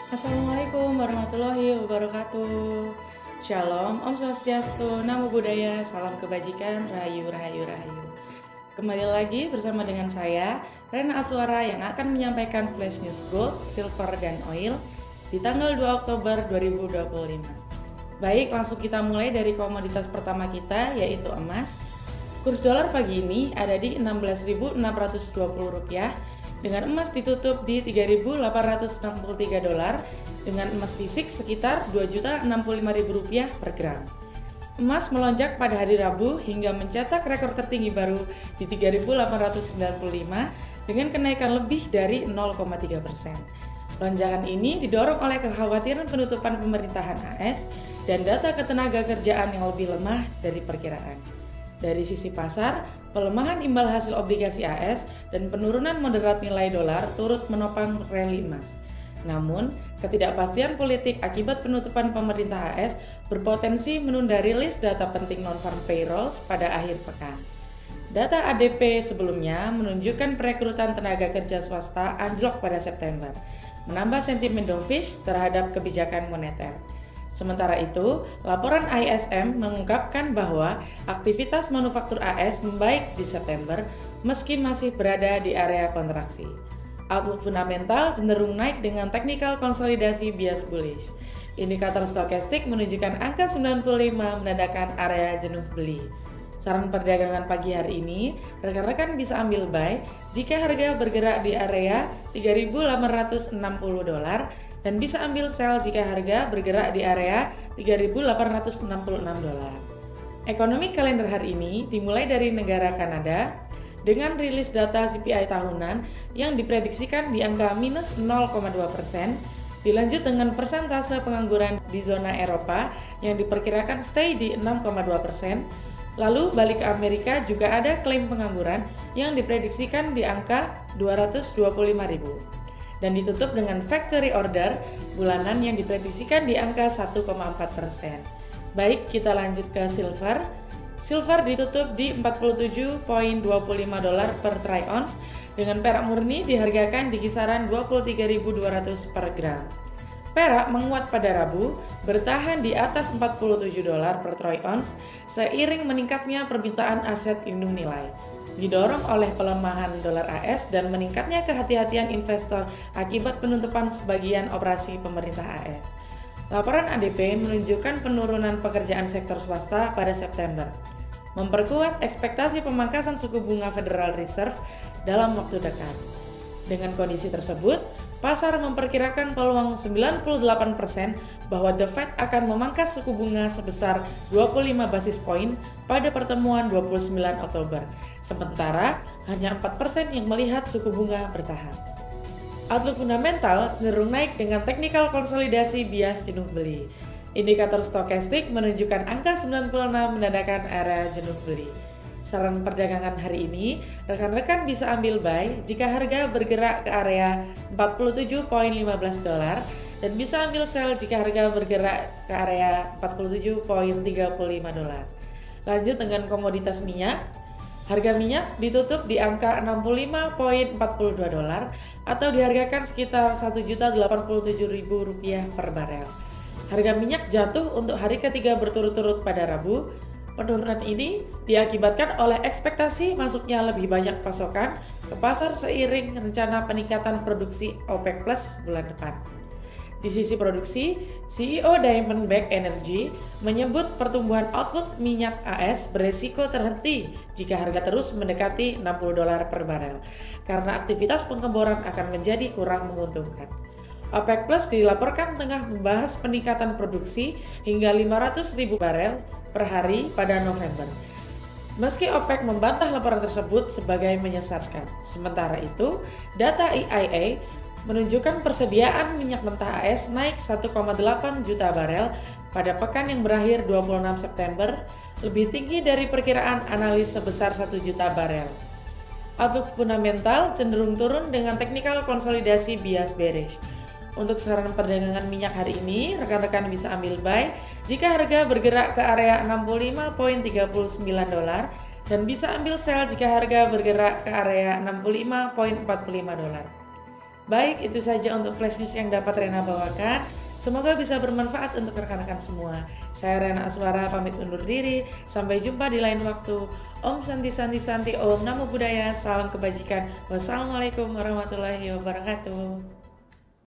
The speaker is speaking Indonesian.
Assalamualaikum warahmatullahi wabarakatuh. Shalom, Om Swastiastu, Namo Buddhaya, salam kebajikan, Rahayu, Rahayu, Rahayu. Kembali lagi bersama dengan saya, Rena Aswara yang akan menyampaikan flash news gold, silver, dan oil di tanggal 2 Oktober 2025. Baik, langsung kita mulai dari komoditas pertama kita, yaitu emas. Kurs dolar pagi ini ada di Rp16.620, dengan emas ditutup di $3.863, dengan emas fisik sekitar Rp2.065.000 per gram. Emas melonjak pada hari Rabu hingga mencetak rekor tertinggi baru di 3.895 dengan kenaikan lebih dari 0,3%. Lonjakan ini didorong oleh kekhawatiran penutupan pemerintahan AS dan data ketenaga kerjaan yang lebih lemah dari perkiraan. Dari sisi pasar, pelemahan imbal hasil obligasi AS dan penurunan moderat nilai dolar turut menopang rally emas. Namun, ketidakpastian politik akibat penutupan pemerintah AS berpotensi menunda rilis data penting non-farm payrolls pada akhir pekan. Data ADP sebelumnya menunjukkan perekrutan tenaga kerja swasta anjlok pada September, menambah sentimen dovish terhadap kebijakan moneter. Sementara itu, laporan ISM mengungkapkan bahwa aktivitas manufaktur AS membaik di September meski masih berada di area kontraksi. Outlook fundamental cenderung naik dengan technical konsolidasi bias bullish. Indikator stokastik menunjukkan angka 95 menandakan area jenuh beli. Saran perdagangan pagi hari ini, rekan-rekan bisa ambil buy jika harga bergerak di area $3.860 dan bisa ambil sell jika harga bergerak di area $3.866. Ekonomi kalender hari ini dimulai dari negara Kanada dengan rilis data CPI tahunan yang diprediksikan di angka minus 0,2%, dilanjut dengan persentase pengangguran di zona Eropa yang diperkirakan stay di 6,2%. Lalu balik ke Amerika juga ada klaim pengangguran yang diprediksikan di angka 225.000 dan ditutup dengan factory order bulanan yang diprediksikan di angka 1,4%. Baik, kita lanjut ke silver. Silver ditutup di $47.25 per troy ounce dengan perak murni dihargakan di kisaran 23.200 per gram. Perak menguat pada Rabu, bertahan di atas $47 per troy ounce seiring meningkatnya permintaan aset lindung nilai, didorong oleh pelemahan dolar AS dan meningkatnya kehati-hatian investor akibat penutupan sebagian operasi pemerintah AS. Laporan ADP menunjukkan penurunan pekerjaan sektor swasta pada September, memperkuat ekspektasi pemangkasan suku bunga Federal Reserve dalam waktu dekat. Dengan kondisi tersebut, pasar memperkirakan peluang 98% bahwa The Fed akan memangkas suku bunga sebesar 25 basis poin pada pertemuan 29 Oktober, sementara hanya 4% yang melihat suku bunga bertahan. Outlook fundamental cenderung naik dengan technical konsolidasi bias jenuh beli. Indikator stokastik menunjukkan angka 96 menandakan area jenuh beli. Saran perdagangan hari ini, rekan-rekan bisa ambil buy jika harga bergerak ke area $47.15 dan bisa ambil sell jika harga bergerak ke area $47.35. Lanjut dengan komoditas minyak. Harga minyak ditutup di angka $65.42 atau dihargakan sekitar Rp1.087.000 per barel. Harga minyak jatuh untuk hari ketiga berturut-turut pada Rabu. Penurunan ini diakibatkan oleh ekspektasi masuknya lebih banyak pasokan ke pasar seiring rencana peningkatan produksi OPEC Plus bulan depan. Di sisi produksi, CEO Diamondback Energy menyebut pertumbuhan output minyak AS beresiko terhenti jika harga terus mendekati $60 per barel, karena aktivitas pengeboran akan menjadi kurang menguntungkan. OPEC Plus dilaporkan tengah membahas peningkatan produksi hingga 500.000 barel per hari pada November. Meski OPEC membantah laporan tersebut sebagai menyesatkan. Sementara itu, data EIA menunjukkan persediaan minyak mentah AS naik 1,8 juta barel pada pekan yang berakhir 26 September, lebih tinggi dari perkiraan analis sebesar 1 juta barel. Outlook fundamental cenderung turun dengan technical konsolidasi bias bearish. Untuk saran perdagangan minyak hari ini, rekan-rekan bisa ambil buy jika harga bergerak ke area $65.39 dan bisa ambil sell jika harga bergerak ke area $65.45. Baik, itu saja untuk flash news yang dapat Rena bawakan. Semoga bisa bermanfaat untuk rekan-rekan semua. Saya Rena Aswara pamit undur diri. Sampai jumpa di lain waktu. Om Santi Santi Santi, Om Namo Buddhaya, salam kebajikan. Wassalamualaikum warahmatullahi wabarakatuh.